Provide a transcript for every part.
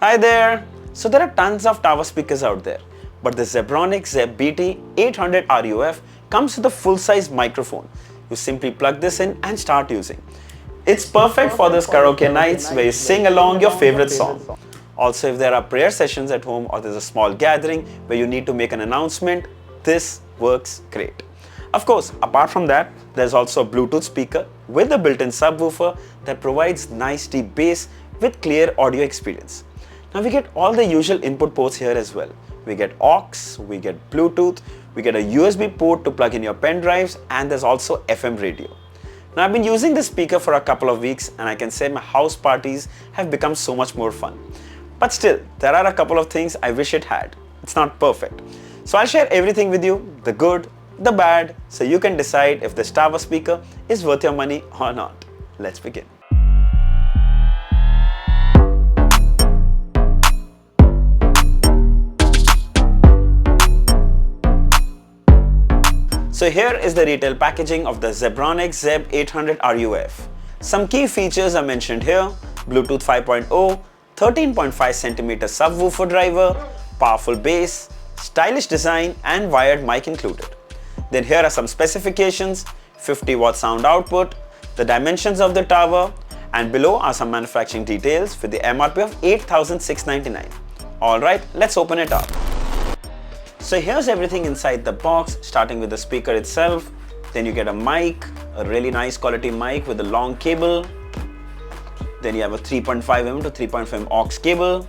Hi there! So there are tons of tower speakers out there, but the Zebronics Zeb-BT800RUF comes with a full-size microphone. You simply plug this in and start using. It's perfect for those karaoke nights where you sing along your favorite song. Also, if there are prayer sessions at home or there's a small gathering where you need to make an announcement, this works great. Of course, apart from that, there's also a Bluetooth speaker with a built-in subwoofer that provides nice deep bass with clear audio experience. Now we get all the usual input ports here as well. We get aux, we get Bluetooth, we get a USB port to plug in your pen drives, and there's also FM radio. Now I've been using this speaker for a couple of weeks and I can say my house parties have become so much more fun. But still, there are a couple of things I wish it had. It's not perfect. So I'll share everything with you, the good, the bad, so you can decide if this tower speaker is worth your money or not. Let's begin. So here is the retail packaging of the Zebronics Zeb-800RUF. Some key features are mentioned here: Bluetooth 5.0, 13.5 cm subwoofer driver, powerful bass, stylish design and wired mic included. Then here are some specifications: 50 watt sound output, the dimensions of the tower, and below are some manufacturing details with the MRP of 8,699. Alright, let's open it up. So here's everything inside the box, starting with the speaker itself. Then you get a mic, a really nice quality mic with a long cable. Then you have a 3.5mm to 3.5mm aux cable.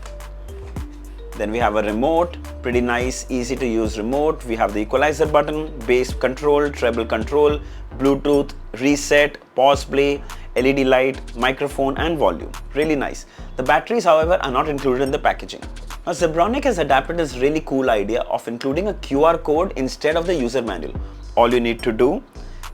Then we have a remote, pretty nice, easy to use remote. We have the equalizer button, bass control, treble control, Bluetooth, reset, pause play, LED light, microphone and volume. Really nice. The batteries, however, are not included in the packaging. Now Zebronics has adapted this really cool idea of including a QR code instead of the user manual. All you need to do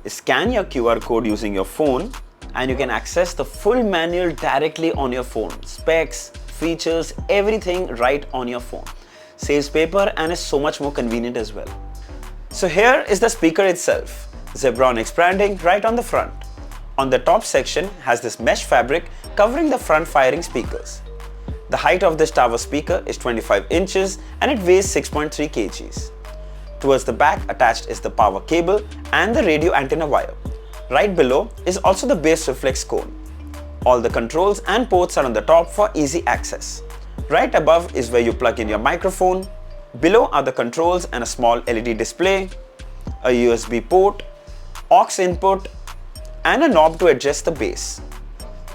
is scan your QR code using your phone and you can access the full manual directly on your phone. Specs, features, everything right on your phone. Saves paper and is so much more convenient as well. So here is the speaker itself. Zebronics branding right on the front. On the top section has this mesh fabric covering the front firing speakers. The height of this tower speaker is 25 inches and it weighs 6.3 kgs. Towards the back attached is the power cable and the radio antenna wire. Right below is also the bass reflex cone. All the controls and ports are on the top for easy access. Right above is where you plug in your microphone. Below are the controls and a small LED display, a USB port, aux input, and a knob to adjust the bass.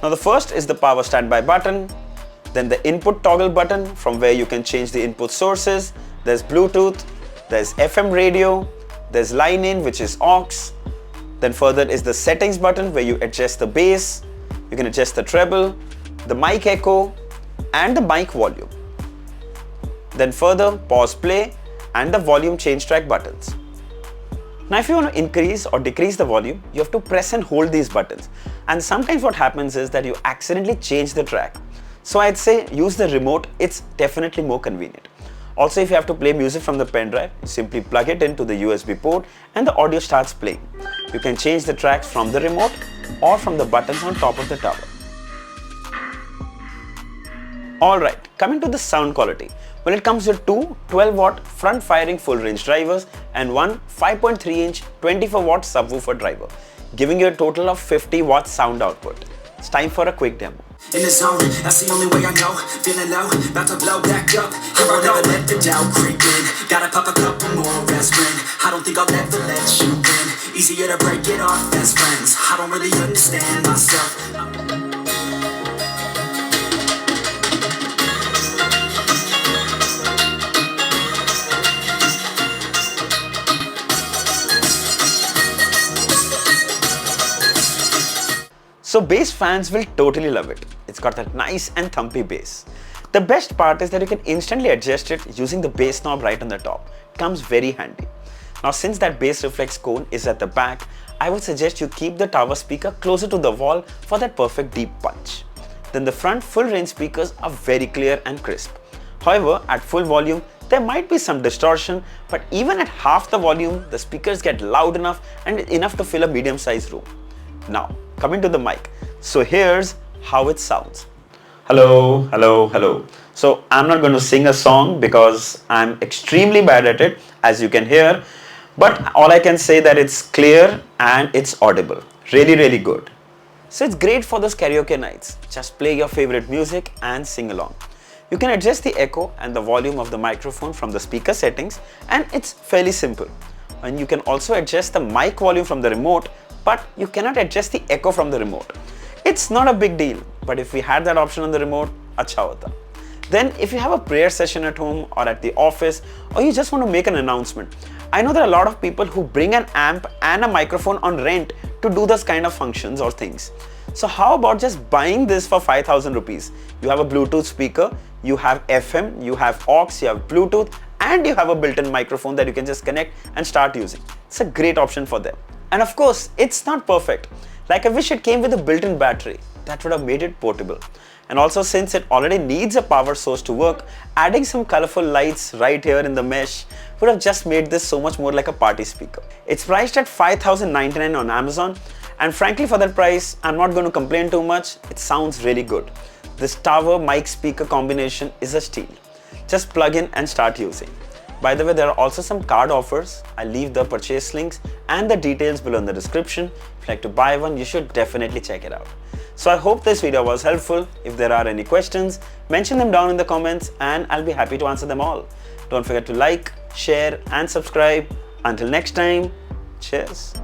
Now the first is the power standby button, then the input toggle button from where you can change the input sources. There's Bluetooth, there's FM radio, there's line in which is aux. Then further is the settings button where you adjust the bass, you can adjust the treble, the mic echo and the mic volume. Then further pause play and the volume change track buttons. Now if you want to increase or decrease the volume, you have to press and hold these buttons. And sometimes what happens is that you accidentally change the track. So I'd say use the remote, it's definitely more convenient. Also, if you have to play music from the pen drive, you simply plug it into the USB port and the audio starts playing. You can change the tracks from the remote or from the buttons on top of the tower. Alright, coming to the sound quality. Well, it comes with two 12-watt front-firing full-range drivers and one 5.3-inch 24-watt subwoofer driver, giving you a total of 50-watt sound output. It's time for a quick demo. In the zone, that's the only way I know. Feeling low, about to blow back up. Here I never let the doubt creep in. Gotta pop a couple more aspirin. I don't think I'll ever let you in. Easier to break it off best friends. I don't really understand myself. So bass fans will totally love it. It's got that nice and thumpy bass. The best part is that you can instantly adjust it using the bass knob right on the top. It comes very handy. Now since that bass reflex cone is at the back, I would suggest you keep the tower speaker closer to the wall for that perfect deep punch. Then the front full range speakers are very clear and crisp. However, at full volume, there might be some distortion, but even at half the volume, the speakers get loud enough and enough to fill a medium-sized room. Now, coming to the mic. So here's how it sounds. Hello, hello, hello. So I'm not going to sing a song because I'm extremely bad at it, as you can hear. But all I can say that it's clear and it's audible. Really, really good. So it's great for those karaoke nights. Just play your favorite music and sing along. You can adjust the echo and the volume of the microphone from the speaker settings, and it's fairly simple. And you can also adjust the mic volume from the remote, but you cannot adjust the echo from the remote. It's not a big deal, but if we had that option on the remote, acha hota. Then if you have a prayer session at home or at the office, or you just want to make an announcement, I know there are a lot of people who bring an amp and a microphone on rent to do those kind of functions or things. So how about just buying this for 5,000 rupees? You have a Bluetooth speaker, you have FM, you have aux, you have Bluetooth, and you have a built-in microphone that you can just connect and start using. It's a great option for them. And of course, it's not perfect. Like, I wish it came with a built-in battery. That would have made it portable. And also, since it already needs a power source to work, adding some colorful lights right here in the mesh would have just made this so much more like a party speaker. It's priced at 5,099 on Amazon, and frankly for that price, I'm not going to complain too much. It sounds really good. This tower mic speaker combination is a steal. Just plug in and start using. By the way, there are also some card offers. I'll leave the purchase links and the details below in the description. If you'd like to buy one, you should definitely check it out. So I hope this video was helpful. If there are any questions, mention them down in the comments and I'll be happy to answer them all. Don't forget to like, share and subscribe. Until next time, cheers.